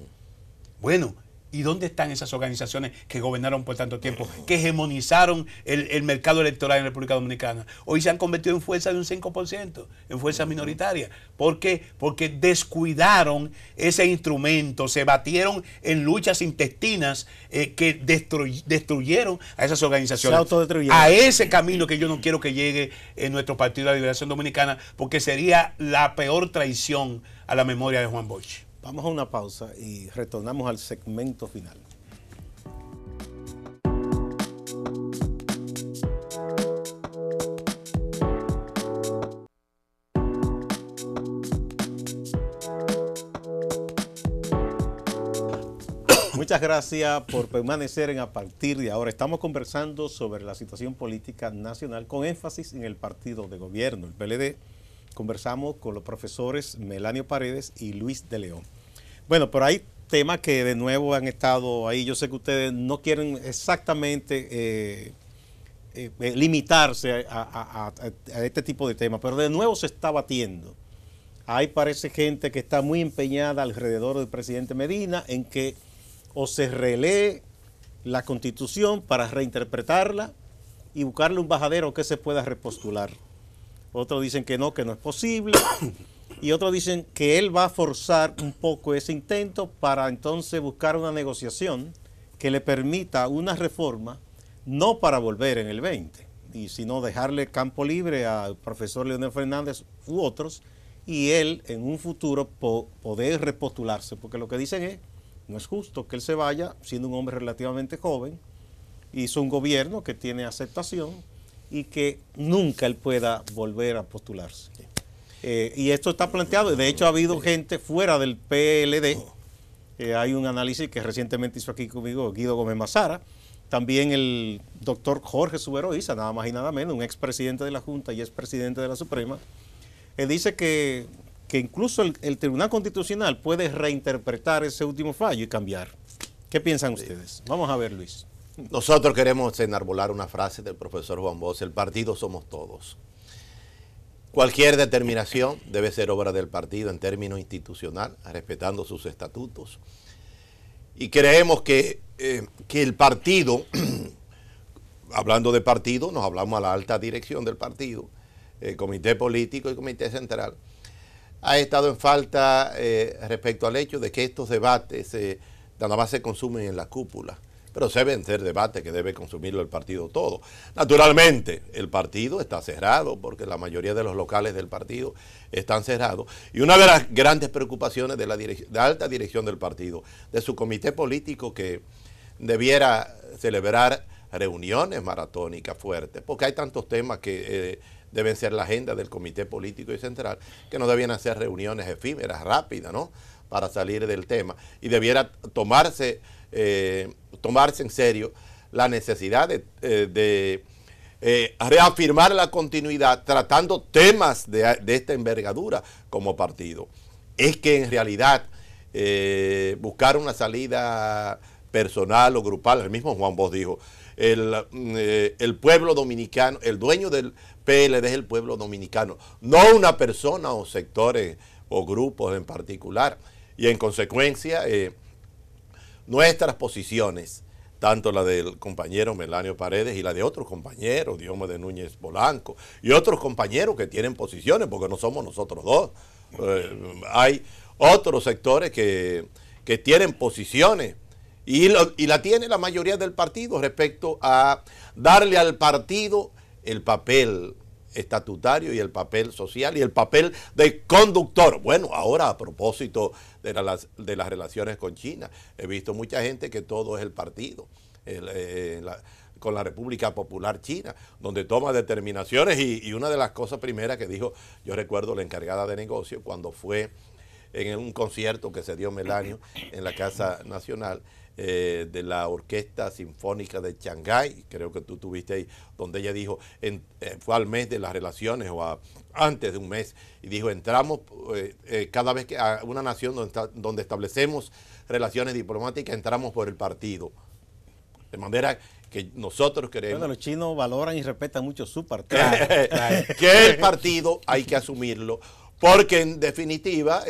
Bueno, ¿y dónde están esas organizaciones que gobernaron por tanto tiempo, que hegemonizaron el mercado electoral en República Dominicana? Hoy se han convertido en fuerza de un 5%, en fuerza minoritaria. ¿Por qué? Porque descuidaron ese instrumento, se batieron en luchas intestinas que destruyeron a esas organizaciones. Se autodestruyeron. A ese camino que yo no quiero que llegue en nuestro Partido de la Liberación Dominicana, porque sería la peor traición a la memoria de Juan Bosch. Vamos a una pausa y retornamos al segmento final. Muchas gracias por permanecer en A Partir de Ahora. Estamos conversando sobre la situación política nacional con énfasis en el partido de gobierno, el PLD. Conversamos con los profesores Melanio Paredes y Luis de León. Bueno, pero hay temas que de nuevo han estado ahí. Yo sé que ustedes no quieren exactamente limitarse a este tipo de temas, pero de nuevo se está batiendo. Hay parece gente que está muy empeñada alrededor del presidente Medina en que o se relee la Constitución para reinterpretarla y buscarle un bajadero que se pueda repostular. Otros dicen que no es posible, y otros dicen que él va a forzar un poco ese intento para entonces buscar una negociación que le permita una reforma, no para volver en el 20, sino dejarle campo libre al profesor Leonel Fernández u otros, y él en un futuro poder repostularse, porque lo que dicen es, no es justo que él se vaya siendo un hombre relativamente joven, hizo un gobierno que tiene aceptación y que nunca él pueda volver a postularse. Y esto está planteado, de hecho ha habido gente fuera del PLD. Hay un análisis que recientemente hizo aquí conmigo Guido Gómez Mazara, también el doctor Jorge Suberoiza, nada más y nada menos, un expresidente de la Junta y expresidente de la Suprema. Dice que incluso el Tribunal Constitucional puede reinterpretar ese último fallo y cambiar. ¿Qué piensan ustedes? Vamos a ver, Luis. Nosotros queremos enarbolar una frase del profesor Juan Bosch: el partido somos todos. Cualquier determinación debe ser obra del partido en términos institucional, respetando sus estatutos. Y creemos que el partido, hablando de partido, nos hablamos a la alta dirección del partido, comité político y comité central, ha estado en falta respecto al hecho de que estos debates nada más se consumen en la cúpula. Pero deben ser debates que debe consumirlo el partido todo. Naturalmente, el partido está cerrado porque la mayoría de los locales del partido están cerrados. Y una de las grandes preocupaciones de la alta dirección del partido, de su comité político, que debiera celebrar reuniones maratónicas fuertes, porque hay tantos temas que deben ser la agenda del comité político y central, que no debían hacer reuniones efímeras, rápidas, ¿no?, para salir del tema. Y debiera tomarse en serio la necesidad de reafirmar la continuidad tratando temas de esta envergadura como partido. Es que en realidad buscar una salida personal o grupal, el mismo Juan Bosch dijo, el pueblo dominicano, el dueño del PLD es el pueblo dominicano, no una persona o sectores o grupos en particular. Y en consecuencia, nuestras posiciones, tanto la del compañero Melanio Paredes y la de otros compañeros, Diomedes Núñez Polanco, y otros compañeros que tienen posiciones, porque no somos nosotros dos. Hay otros sectores que tienen posiciones y la tiene la mayoría del partido respecto a darle al partido el papel estatutario y el papel social y el papel de conductor. Bueno, ahora a propósito de las relaciones con China, he visto mucha gente que todo es el partido con la República Popular China, donde toma determinaciones y una de las cosas primeras que dijo, yo recuerdo la encargada de negocio cuando fue en un concierto que se dio Melanio en la Casa Nacional, de la Orquesta Sinfónica de Shanghái, creo que tú estuviste ahí, donde ella dijo, fue al mes de las relaciones o antes de un mes, y dijo, entramos cada vez que a una nación donde establecemos relaciones diplomáticas, entramos por el partido. De manera que nosotros queremos... Bueno, los chinos valoran y respetan mucho su partido. Que el partido hay que asumirlo, porque en definitiva,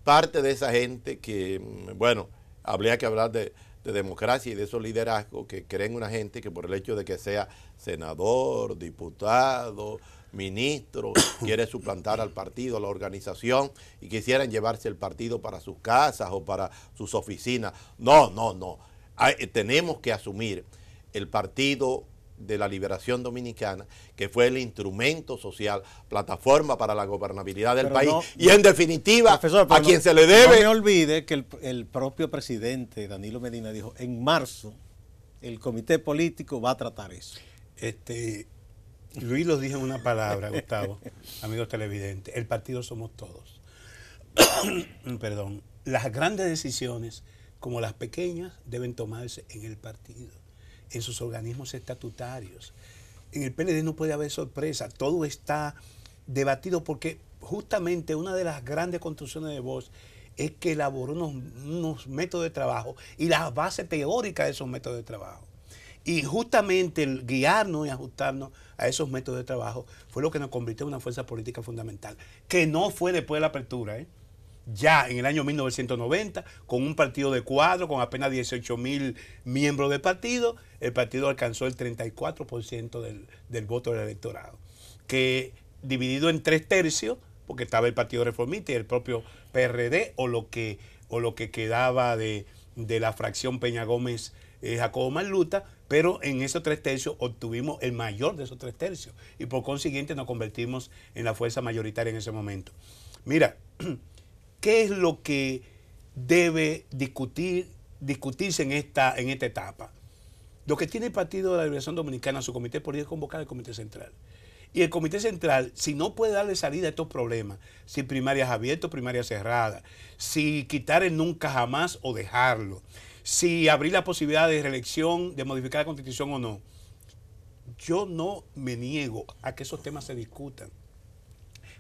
parte de esa gente que, bueno, habría que hablar de democracia y de esos liderazgos que creen una gente que por el hecho de que sea senador, diputado, ministro, quiere suplantar al partido, a la organización, y quisieran llevarse el partido para sus casas o para sus oficinas. No. Tenemos que asumir el Partido de la Liberación Dominicana, que fue el instrumento social, plataforma para la gobernabilidad del país, y en definitiva, profesor, a quien se le debe... No me olvide que el propio presidente Danilo Medina dijo, en marzo el comité político va a tratar eso. Luis lo dijo en una palabra, Gustavo, amigos televidentes, el partido somos todos. Perdón, las grandes decisiones, como las pequeñas, deben tomarse en el partido, en sus organismos estatutarios. En el PLD no puede haber sorpresa, todo está debatido porque justamente una de las grandes construcciones de Bosch es que elaboró unos métodos de trabajo y las bases teóricas de esos métodos de trabajo. Y justamente el guiarnos y ajustarnos a esos métodos de trabajo fue lo que nos convirtió en una fuerza política fundamental, que no fue después de la apertura, ya en el año 1990, con un partido de cuadro, con apenas 18,000 miembros de partido, el partido alcanzó el 34% del voto del electorado, que dividido en 3 tercios, porque estaba el Partido Reformista y el propio PRD, o lo que quedaba de la fracción Peña Gómez, Jacobo Marluta, pero en esos 3 tercios obtuvimos el mayor de esos 3 tercios y por consiguiente nos convertimos en la fuerza mayoritaria en ese momento. Mira, ¿qué es lo que debe discutirse en esta etapa? Lo que tiene el Partido de la Liberación Dominicana, su comité político, es convocar al Comité Central. Y el Comité Central, si no puede darle salida a estos problemas, si primarias abiertas o primarias cerradas, si quitar el nunca jamás o dejarlo, si abrir la posibilidad de reelección, de modificar la Constitución o no, yo no me niego a que esos temas se discutan,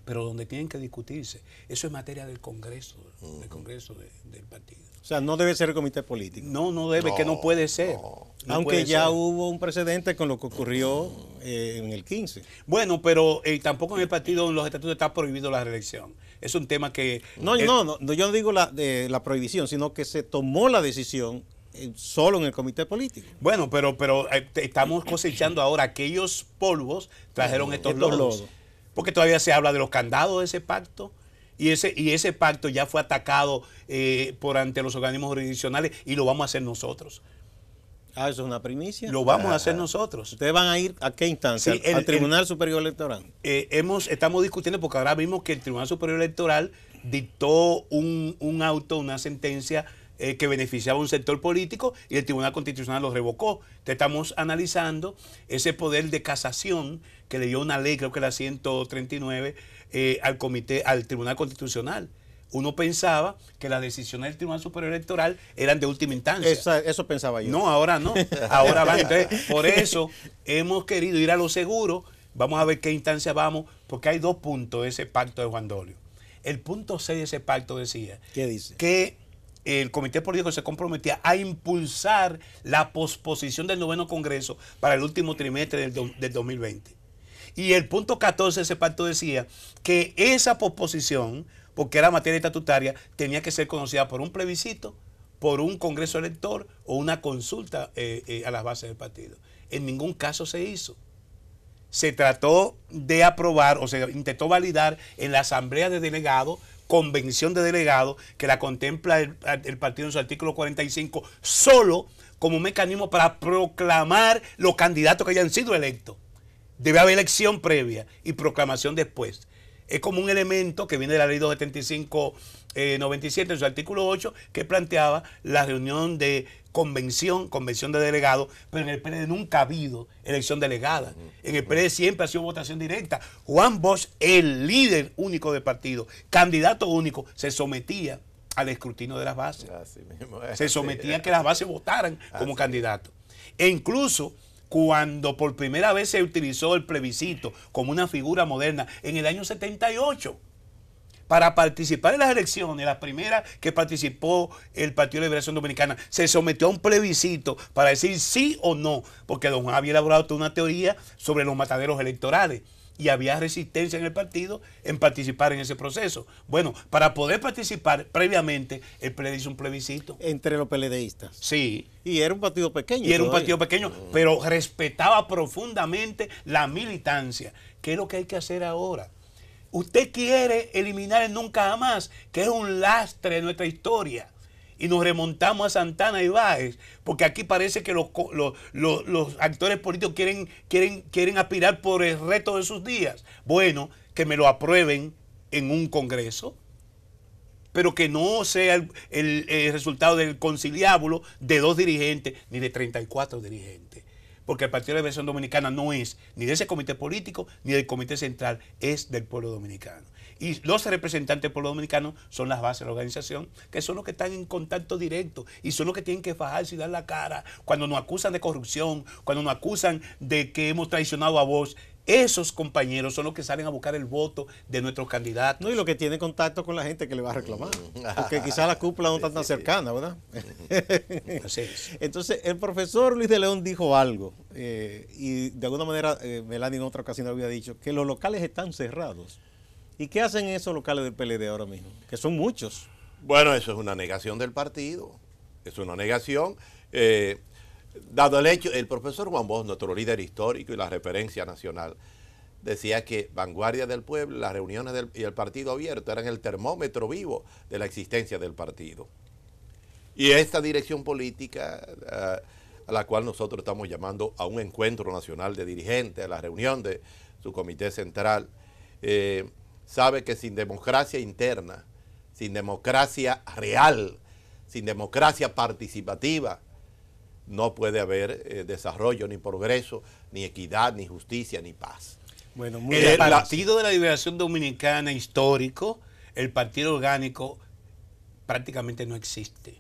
pero donde tienen que discutirse, eso es materia del Congreso, del partido. O sea, no debe ser el comité político. No, no debe, que no puede ser. No Aunque puede ya ser. hubo un precedente con lo que ocurrió en el 15. Bueno, pero tampoco en el partido, en los estatutos está prohibido la reelección. Es un tema que... No, yo no digo la prohibición, sino que se tomó la decisión solo en el comité político. Bueno, pero estamos cosechando ahora aquellos polvos, trajeron estos lodos. Porque todavía se habla de los candados de ese pacto. Y ese pacto ya fue atacado por ante los organismos jurisdiccionales y lo vamos a hacer nosotros. Ah, eso es una primicia. Lo vamos a hacer nosotros. ¿Ustedes van a ir a qué instancia? Sí, ¿Al Tribunal Superior Electoral? Estamos discutiendo porque ahora vimos que el Tribunal Superior Electoral dictó un auto, una sentencia que beneficiaba a un sector político y el Tribunal Constitucional lo revocó. Entonces estamos analizando ese poder de casación que le dio una ley, creo que la 139, al Tribunal Constitucional. Uno pensaba que las decisiones del Tribunal Superior Electoral eran de última instancia. Eso pensaba yo. No, ahora no. Ahora van. Entonces, por eso hemos querido ir a lo seguro. Vamos a ver qué instancia vamos, porque hay 2 puntos de ese pacto de Juan Dolio. El punto 6 de ese pacto decía ¿Qué dice? Que el comité político se comprometía a impulsar la posposición del 9º Congreso para el último trimestre del 2020. Y el punto 14 de ese pacto decía que esa posposición, porque era materia estatutaria, tenía que ser conocida por un plebiscito, por un congreso elector o una consulta a las bases del partido. En ningún caso se hizo. Se trató de aprobar o se intentó validar en la asamblea de delegados, convención de delegados, que la contempla el partido en su artículo 45, solo como mecanismo para proclamar los candidatos que hayan sido electos. Debe haber elección previa y proclamación después. Es como un elemento que viene de la ley 275-97 en su artículo 8, que planteaba la reunión de convención de delegados, pero en el PLD nunca ha habido elección delegada. En el PLD siempre ha sido votación directa. Juan Bosch, el líder único del partido, candidato único, se sometía al escrutinio de las bases. Se sometía a que las bases votaran como candidato. E incluso cuando por primera vez se utilizó el plebiscito como una figura moderna en el año 78, para participar en las elecciones, la primera que participó el Partido de Liberación Dominicana, se sometió a un plebiscito para decir sí o no, porque don Juan había elaborado toda una teoría sobre los mataderos electorales y había resistencia en el partido en participar en ese proceso. Bueno, para poder participar previamente, el PLD hizo un plebiscito. Entre los PLDistas. Sí. Y era un partido pequeño. Y era un partido pequeño, pero respetaba profundamente la militancia. ¿Qué es lo que hay que hacer ahora? Usted quiere eliminar el nunca jamás, que es un lastre de nuestra historia. Y nos remontamos a Santana y Báez, porque aquí parece que los actores políticos quieren aspirar por el resto de sus días. Bueno, que me lo aprueben en un congreso, pero que no sea el resultado del conciliábulo de 2 dirigentes ni de 34 dirigentes. Porque el Partido de la Liberación Dominicana no es ni de ese comité político ni del comité central, es del pueblo dominicano. Y los representantes del pueblo dominicano son las bases de la organización, que son los que están en contacto directo y son los que tienen que fajarse y dar la cara cuando nos acusan de corrupción, cuando nos acusan de que hemos traicionado a Bosch. Esos compañeros son los que salen a buscar el voto de nuestros candidatos. No, y lo que tiene contacto con la gente que le va a reclamar. Porque quizás la cúpula no está tan cercana, ¿verdad? Así es. Entonces, el profesor Luis de León dijo algo, y de alguna manera Melanie en otra ocasión había dicho, que los locales están cerrados. ¿Y qué hacen esos locales del PLD ahora mismo? Que son muchos. Bueno, eso es una negación del partido. Es una negación. Dado el hecho, el profesor Juan Bosch, nuestro líder histórico y la referencia nacional, decía que Vanguardia del Pueblo, las reuniones y el partido abierto eran el termómetro vivo de la existencia del partido. Y esta dirección política, a la cual nosotros estamos llamando a un encuentro nacional de dirigentes, a la reunión de su comité central, sabe que sin democracia interna, sin democracia real, sin democracia participativa, no puede haber desarrollo, ni progreso, ni equidad, ni justicia, ni paz. Bueno, muy El bien. Partido de la Liberación Dominicana histórico, el partido orgánico, prácticamente no existe.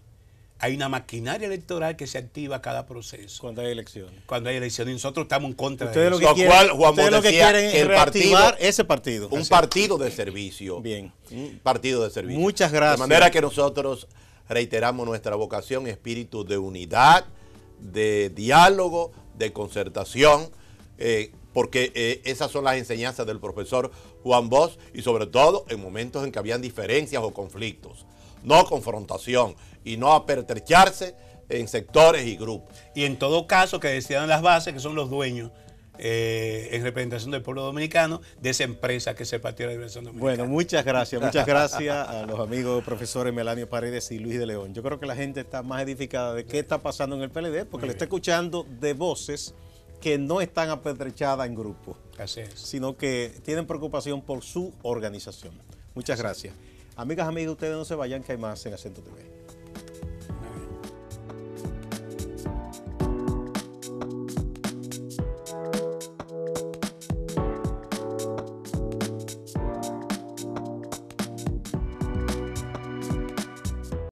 Hay una maquinaria electoral que se activa cada proceso. Cuando hay elecciones. Cuando hay elecciones, nosotros estamos en contra Ustedes de lo eso. que quieren, cual Juan ustedes Bosch lo que decía quieren que es el reactivar partido- ese partido. Un Así. partido de servicio. Bien. Un partido de servicio. Muchas gracias. De manera que nosotros reiteramos nuestra vocación, espíritu de unidad, de diálogo, de concertación, porque esas son las enseñanzas del profesor Juan Bosch y sobre todo en momentos en que habían diferencias o conflictos. No confrontación y no apertrecharse en sectores y grupos. Y en todo caso, que decidan las bases, que son los dueños, en representación del pueblo dominicano, de esa empresa que es el Partido de la Liberación Dominicana. Bueno, muchas gracias a los amigos profesores Melanio Paredes y Luis de León. Yo creo que la gente está más edificada de qué está pasando en el PLD, porque le está escuchando de voces que no están apetrechadas en grupo, Así es. sino que tienen preocupación por su organización. Muchas gracias. Amigas, amigos, ustedes no se vayan, que hay más en Acento TV.